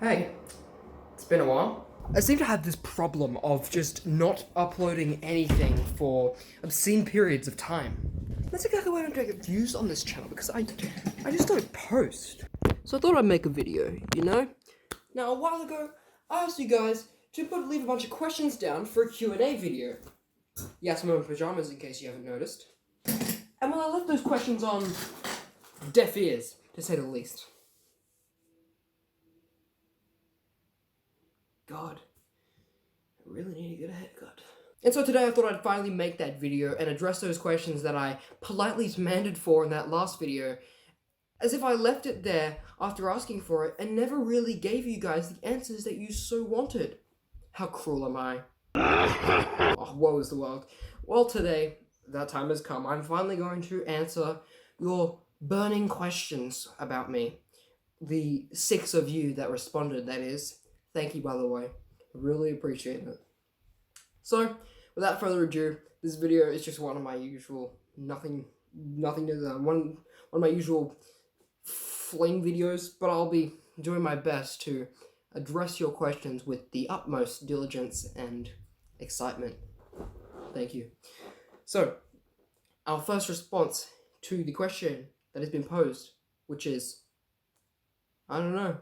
Hey, it's been a while. I seem to have this problem of just not uploading anything for obscene periods of time. That's exactly why I don't get views on this channel, because I just don't post. So I thought I'd make a video, you know? Now, a while ago, I asked you guys to leave a bunch of questions down for a Q&A video. Yes, I'm in pajamas in case you haven't noticed. And well, I left those questions on deaf ears, to say the least. God, I really need to get a haircut. And so today I thought I'd finally make that video and address those questions that I politely demanded for in that last video, as if I left it there after asking for it and never really gave you guys the answers that you so wanted. How cruel am I? Oh, woe is the world. Well, today, that time has come. I'm finally going to answer your burning questions about me. The 6 of you that responded, that is. Thank you, by the way. I really appreciate it. So, without further ado, this video is just one of my usual nothing to one of my usual flame videos, but I'll be doing my best to address your questions with the utmost diligence and excitement. Thank you. So, our first response to the question that has been posed, which is, I don't know.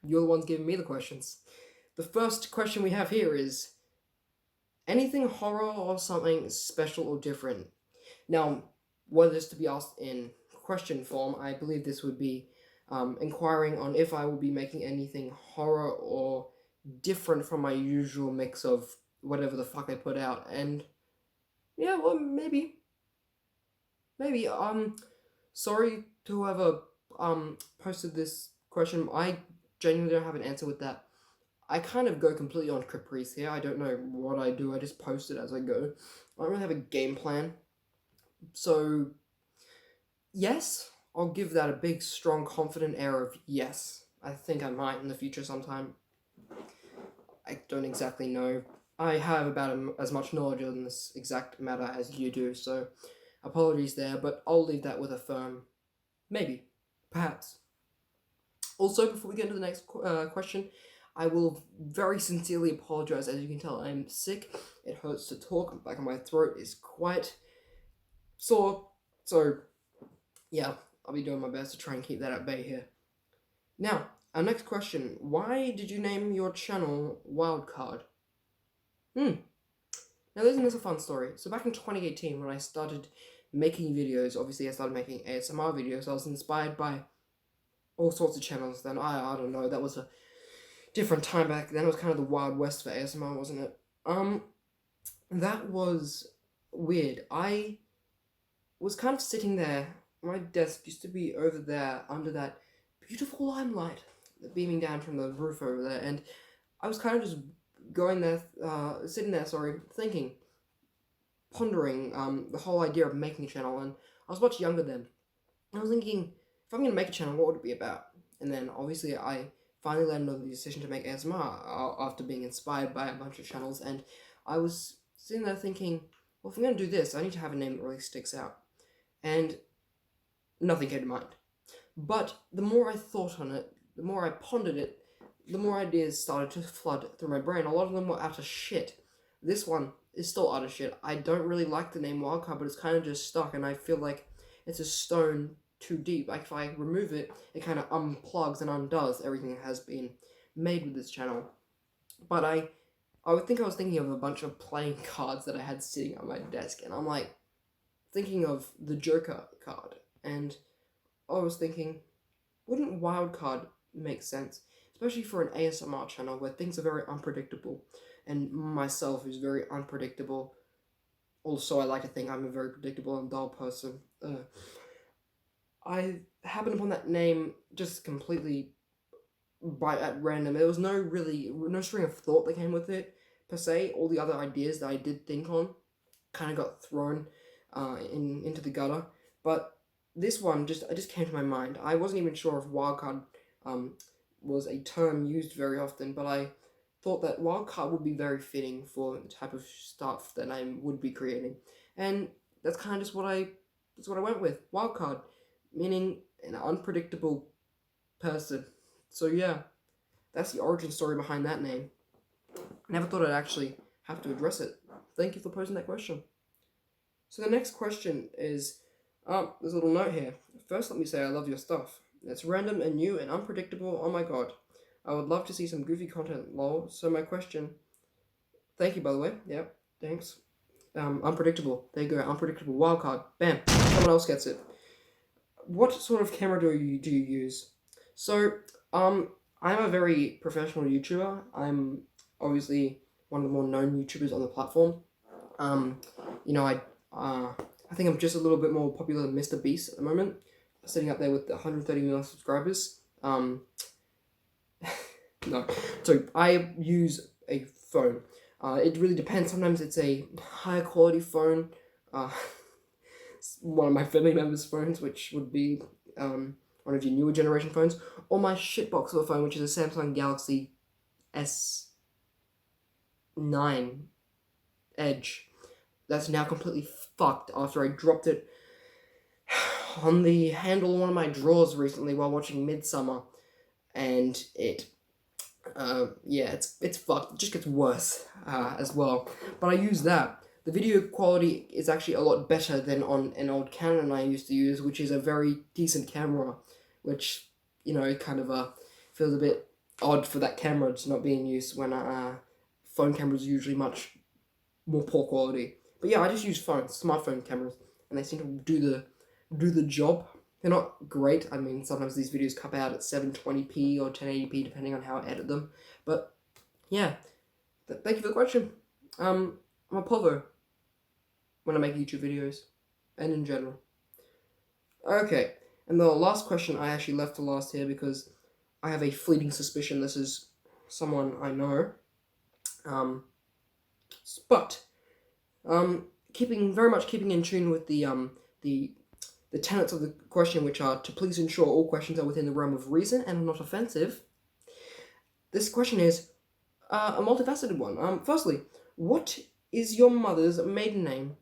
You're the ones giving me the questions. The first question we have here is, anything horror or something special or different? Now, were this to be asked in question form, I believe this would be inquiring on if I will be making anything horror or different from my usual mix of whatever the fuck I put out. And yeah, well, maybe. Sorry to whoever posted this question. I genuinely don't have an answer with that. I kind of go completely on caprice here. I don't know what I do. I just post it as I go. I don't really have a game plan. So, yes, I'll give that a big, strong, confident air of yes. I think I might in the future sometime. I don't exactly know. I have about as much knowledge on this exact matter as you do, so apologies there, but I'll leave that with a firm maybe, perhaps. Also, before we get into the next question, I will very sincerely apologize. As you can tell, I'm sick. It hurts to talk. The back of my throat is quite sore. So, yeah, I'll be doing my best to try and keep that at bay here. Now, our next question. Why did you name your channel Wildcard? Now, there's a fun story. So back in 2018, when I started making videos, obviously I started making ASMR videos. I was inspired by all sorts of channels. Then I don't know, that was a different time back then. It was kind of the Wild West for ASMR, wasn't it? That was weird. I was kind of sitting there. My desk used to be over there under that beautiful limelight beaming down from the roof over there, and I was kind of just sitting there, thinking, pondering the whole idea of making a channel. And I was much younger then. I was thinking, if I'm going to make a channel, what would it be about? And then obviously I finally landed on the decision to make ASMR after being inspired by a bunch of channels, and I was sitting there thinking, well, if I'm going to do this, I need to have a name that really sticks out. And nothing came to mind. But the more I thought on it, the more I pondered it, the more ideas started to flood through my brain. A lot of them were utter shit. This one is still utter shit. I don't really like the name Wildcard, but it's kind of just stuck, and I feel like it's a stone too deep. Like, if I remove it, it kind of unplugs and undoes everything that has been made with this channel. But I was thinking of a bunch of playing cards that I had sitting on my desk, and I'm like thinking of the Joker card, and I was thinking, wouldn't Wildcard make sense? Especially for an ASMR channel where things are very unpredictable, and myself is very unpredictable. Also, I like to think I'm a very predictable and dull person. I happened upon that name just completely at random. There was no string of thought that came with it, per se. All the other ideas that I did think on kind of got thrown into the gutter. But this one just came to my mind. I wasn't even sure if Wildcard was a term used very often, but I thought that Wildcard would be very fitting for the type of stuff that I would be creating. And that's kind of just what I went with. Wildcard, meaning an unpredictable person. So yeah, that's the origin story behind that name. I never thought I'd actually have to address it. Thank you for posing that question. So the next question is, there's a little note here. First, let me say I love your stuff. It's random and new and unpredictable. Oh my god. I would love to see some goofy content, lol. So my question, thank you by the way. Yeah, thanks. Unpredictable. There you go. Unpredictable. Wildcard. Bam. Someone else gets it. What sort of camera do you use? So, I'm a very professional YouTuber. I'm obviously one of the more known YouTubers on the platform. I think I'm just a little bit more popular than Mr. Beast at the moment, sitting up there with 130 million subscribers. No, so I use a phone. It really depends. Sometimes it's a higher quality phone. One of my family members' phones, which would be one of your newer generation phones, or my shitbox of a phone, which is a Samsung Galaxy S9 Edge. That's now completely fucked after I dropped it on the handle of one of my drawers recently while watching Midsummer, and it's fucked. It just gets worse as well. But I use that. The video quality is actually a lot better than on an old Canon I used to use, which is a very decent camera, which, kind of feels a bit odd for that camera to not be in use when phone cameras are usually much more poor quality. But yeah, I just use smartphone cameras, and they seem to do the job. They're not great. I mean, sometimes these videos come out at 720p or 1080p, depending on how I edit them. But yeah, thank you for the question. I'm a povo when I make YouTube videos, and in general. Okay, and the last question I actually left to last here because I have a fleeting suspicion this is someone I know. Very much keeping in tune with the tenets of the question, which are to please ensure all questions are within the realm of reason and not offensive. This question is a multifaceted one. Firstly, what is your mother's maiden name?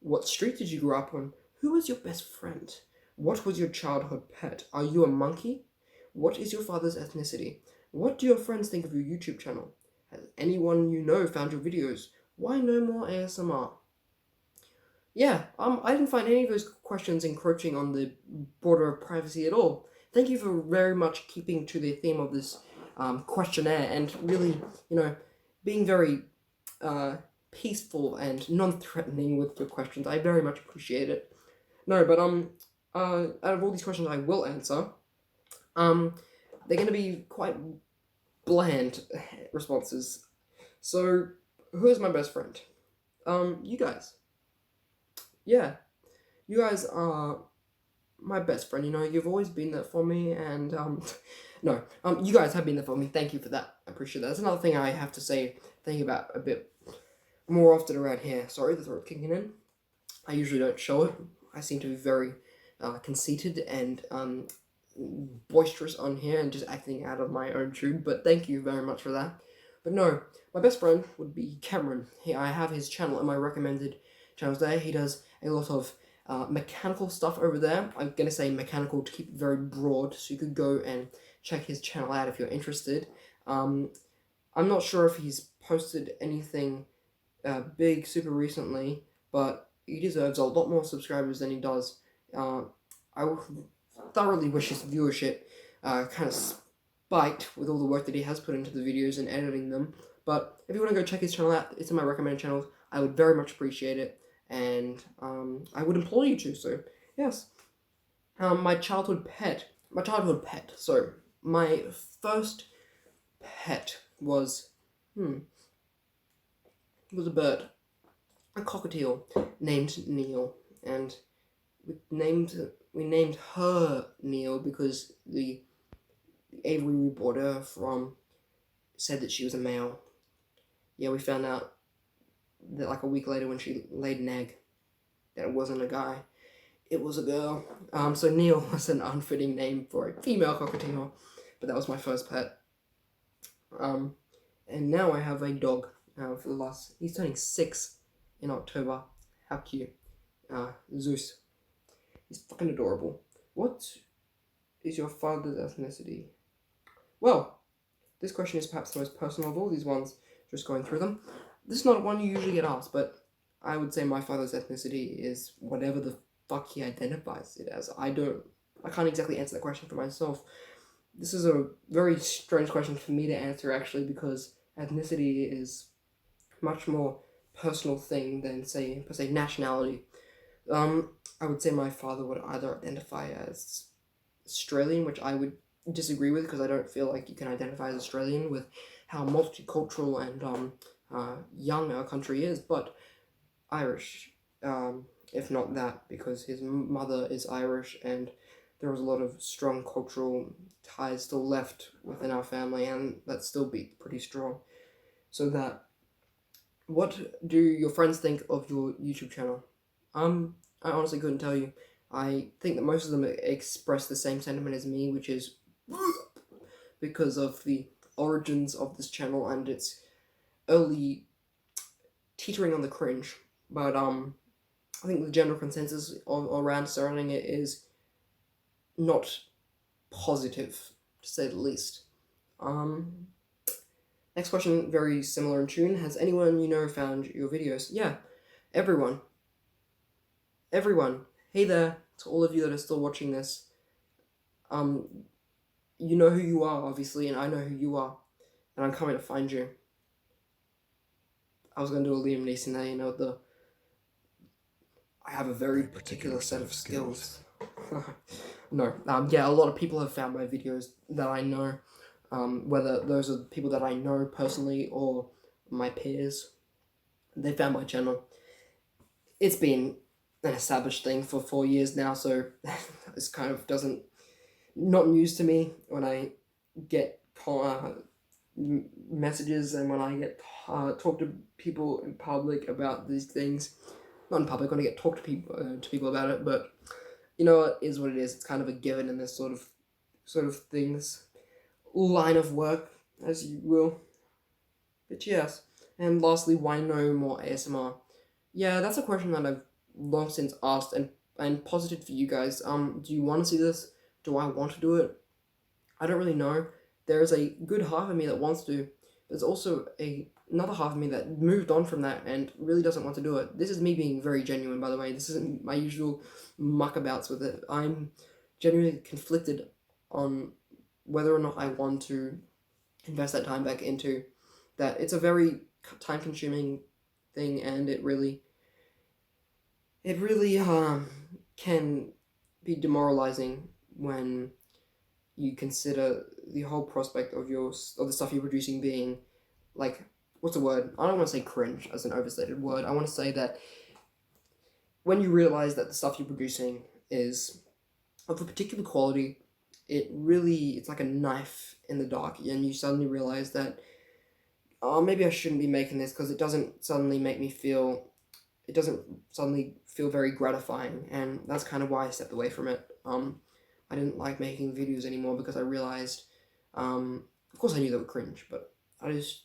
What street did you grow up on? Who was your best friend? What was your childhood pet? Are you a monkey? What is your father's ethnicity? What do your friends think of your YouTube channel? Has anyone you know found your videos? Why no more ASMR? Yeah, I didn't find any of those questions encroaching on the border of privacy at all. Thank you for very much keeping to the theme of this questionnaire and really, being very peaceful and non-threatening with your questions. I very much appreciate it. No, but out of all these questions I will answer, they're going to be quite bland responses. So, who is my best friend? You guys. Yeah, you guys are my best friend. You've always been there for me, and you guys have been there for me. Thank you for that. I appreciate that. That's another thing I have to say. Thank you about a bit more often around here. Sorry, the throat kicking in. I usually don't show it. I seem to be very conceited and boisterous on here and just acting out of my own tune. But thank you very much for that. But no, my best friend would be Cameron. I have his channel in my recommended channels there. He does a lot of mechanical stuff over there. I'm going to say mechanical to keep it very broad, so you could go and check his channel out if you're interested. I'm not sure if he's posted anything big super recently, but he deserves a lot more subscribers than he does. I thoroughly wish his viewership kind of spiked with all the work that he has put into the videos and editing them. But if you want to go check his channel out, it's in my recommended channels. I would very much appreciate it, and I would implore you to. So yes, my childhood pet. So my first pet was a bird, a cockatiel named Neil, and we named her Neil because the aviary we bought her from said that she was a male. Yeah, we found out that like a week later when she laid an egg that it wasn't a guy, it was a girl. So Neil was an unfitting name for a female cockatiel, but that was my first pet. And now I have a dog he's turning 6 in October. How cute. Zeus. He's fucking adorable. What is your father's ethnicity? Well, this question is perhaps the most personal of all these ones, just going through them. This is not one you usually get asked, but I would say my father's ethnicity is whatever the fuck he identifies it as. I can't exactly answer that question for myself. This is a very strange question for me to answer, actually, because ethnicity is much more personal thing than, say, per se, nationality. I would say my father would either identify as Australian, which I would disagree with because I don't feel like you can identify as Australian with how multicultural and young our country is, but Irish, if not that, because his mother is Irish and there was a lot of strong cultural ties still left within our family, and that still beat pretty strong. So that, what do your friends think of your YouTube channel? I honestly couldn't tell you. I think that most of them express the same sentiment as me, which is because of the origins of this channel and its early teetering on the cringe. But I think the general consensus around surrounding it is not positive, to say the least. Next question, very similar in tune. Has anyone you know found your videos? Yeah, everyone. Everyone. Hey there, to all of you that are still watching this. You know who you are, obviously, and I know who you are, and I'm coming to find you. I was going to do a Liam Neeson there, you know, I have a very particular set of skills. No, yeah, a lot of people have found my videos that I know, whether those are people that I know personally or my peers. They found my channel. It's been an established thing for 4 years now, so this kind of not news to me when I get messages and when I get talk to people in public about these things. Not in public, when I get talk to people about it, but you know, it is what it is. It's kind of a given in this sort of things line of work, as you will. But yes. And lastly, why no more ASMR? Yeah, that's a question that I've long since asked and posited for you guys. Do you want to see this? Do I want to do it? I don't really know. There is a good half of me that wants to. There's also another half of me that moved on from that and really doesn't want to do it. This is me being very genuine, by the way. This isn't my usual muckabouts with it. I'm genuinely conflicted on whether or not I want to invest that time back into that. It's a very time-consuming thing, and it really can be demoralizing when you consider the whole prospect of the stuff you're producing being, like, what's the word? I don't want to say cringe as an overstated word. I want to say that when you realize that the stuff you're producing is of a particular quality, it's like a knife in the dark, and you suddenly realize that, oh, maybe I shouldn't be making this because it doesn't suddenly feel very gratifying, and that's kind of why I stepped away from it. I didn't like making videos anymore because I realized, of course I knew they were cringe, but I just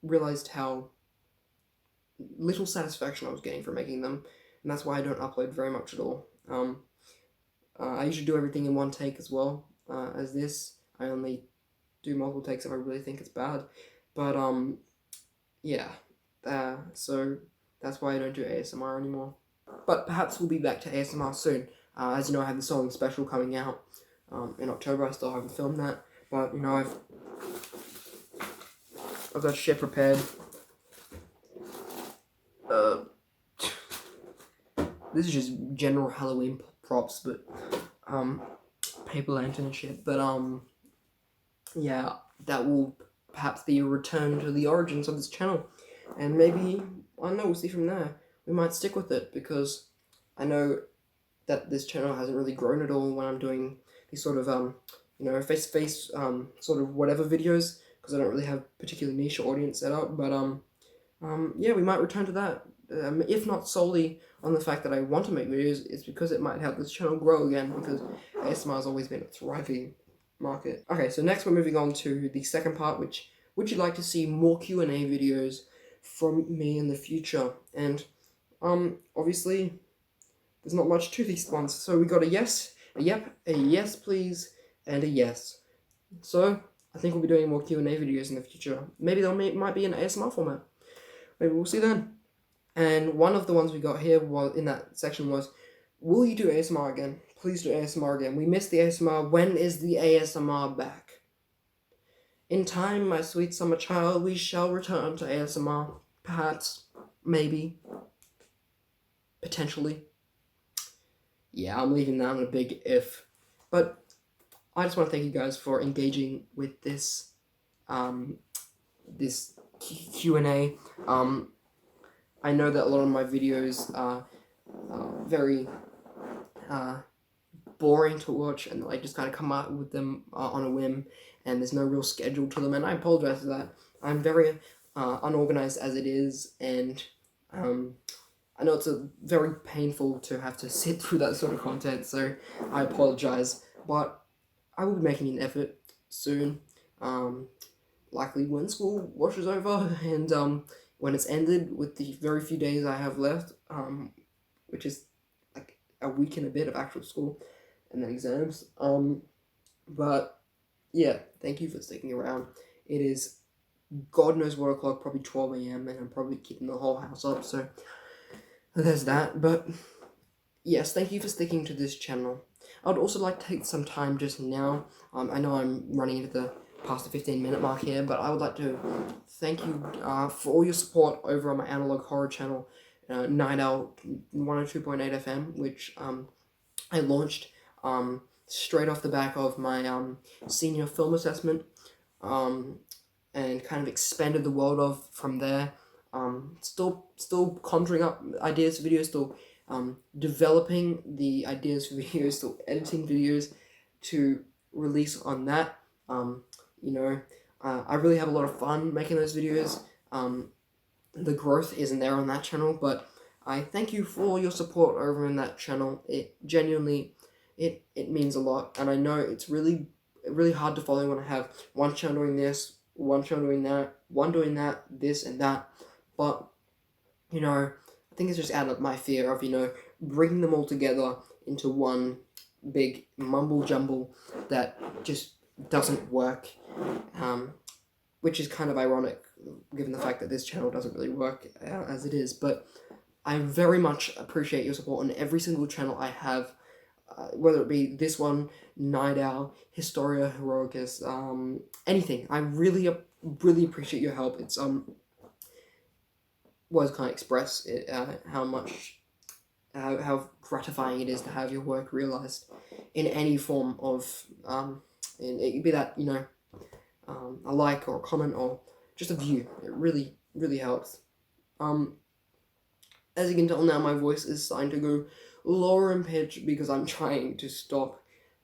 realized how little satisfaction I was getting from making them, and that's why I don't upload very much at all. I usually do everything in one take as well, as this. I only do multiple takes if I really think it's bad, but yeah, so that's why I don't do ASMR anymore. But perhaps we'll be back to ASMR soon. As you know, I have the song special coming out in October. I still haven't filmed that, but you know, I've got shit prepared. This is just general Halloween props, but paper lantern and shit. But yeah, that will perhaps be a return to the origins of this channel, and maybe, I don't know, we'll see from there. We might stick with it because I know that this channel hasn't really grown at all when I'm doing these sort of face-to-face sort of whatever videos, because I don't really have a particular niche audience set up. But yeah, we might return to that, if not solely on the fact that I want to make videos. It's because it might help this channel grow again, because ASMR has always been a thriving market. Okay, so next we're moving on to the second part, which would you like to see more Q&A videos from me in the future? And obviously there's not much to these ones, so we got a yes, a yep, a yes please, and a yes. So I think we'll be doing more Q&A videos in the future. Maybe might be in ASMR format. Maybe we'll see then. And one of the ones we got here was in that section was, will you do ASMR again? Please do ASMR again. We missed the ASMR. When is the ASMR back? In time, my sweet summer child, we shall return to ASMR. Perhaps. Maybe. Potentially. Yeah, I'm leaving that on a big if. But I just want to thank you guys for engaging with this this Q&A. I know that a lot of my videos are very boring to watch, and I just kind of come out with them on a whim, and there's no real schedule to them, and I apologize for that. I'm very unorganized as it is, and I know it's very painful to have to sit through that sort of content, so I apologize, but I will be making an effort soon, likely when school washes over, and when it's ended with the very few days I have left, which is like a week and a bit of actual school, and then exams, but yeah, thank you for sticking around. It is God knows what o'clock, probably 12 a.m, and I'm probably keeping the whole house up, so there's that. But yes, thank you for sticking to this channel. I would also like to take some time just now, I know I'm running into the past the 15-minute mark here, but I would like to thank you for all your support over on my analog horror channel, Night Owl 102.8 FM, which I launched straight off the back of my senior film assessment, and kind of expanded the world of from there. Still conjuring up ideas for videos, still developing the ideas for videos, still editing videos to release on that. You know, I really have a lot of fun making those videos. The growth isn't there on that channel, but I thank you for your support over in that channel. It genuinely, it means a lot, and I know it's really hard to follow when I have one channel doing this, one channel doing that, one doing that, this and that, but, you know, I think it's just out of my fear of, you know, bringing them all together into one big mumble jumble that just doesn't work, which is kind of ironic given the fact that this channel doesn't really work as it is. But I very much appreciate your support on every single channel I have, whether it be this one, Night Owl, Historia Heroicus, anything. I really appreciate your help. It's words can't express it, how gratifying it is to have your work realized in any form of it could be that, you know, a like or a comment or just a view. It really helps. As you can tell now, my voice is starting to go lower in pitch because I'm trying to stop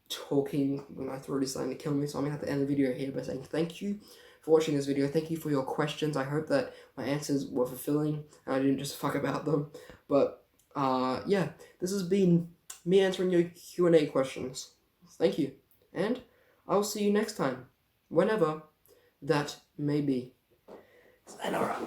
talking when my throat is starting to kill me. So I'm gonna have to end the video here by saying thank you for watching this video. Thank you for your questions. I hope that my answers were fulfilling and I didn't just fuck about them. But yeah, this has been me answering your Q&A questions. Thank you, and I'll see you next time, whenever that may be. Sayonara.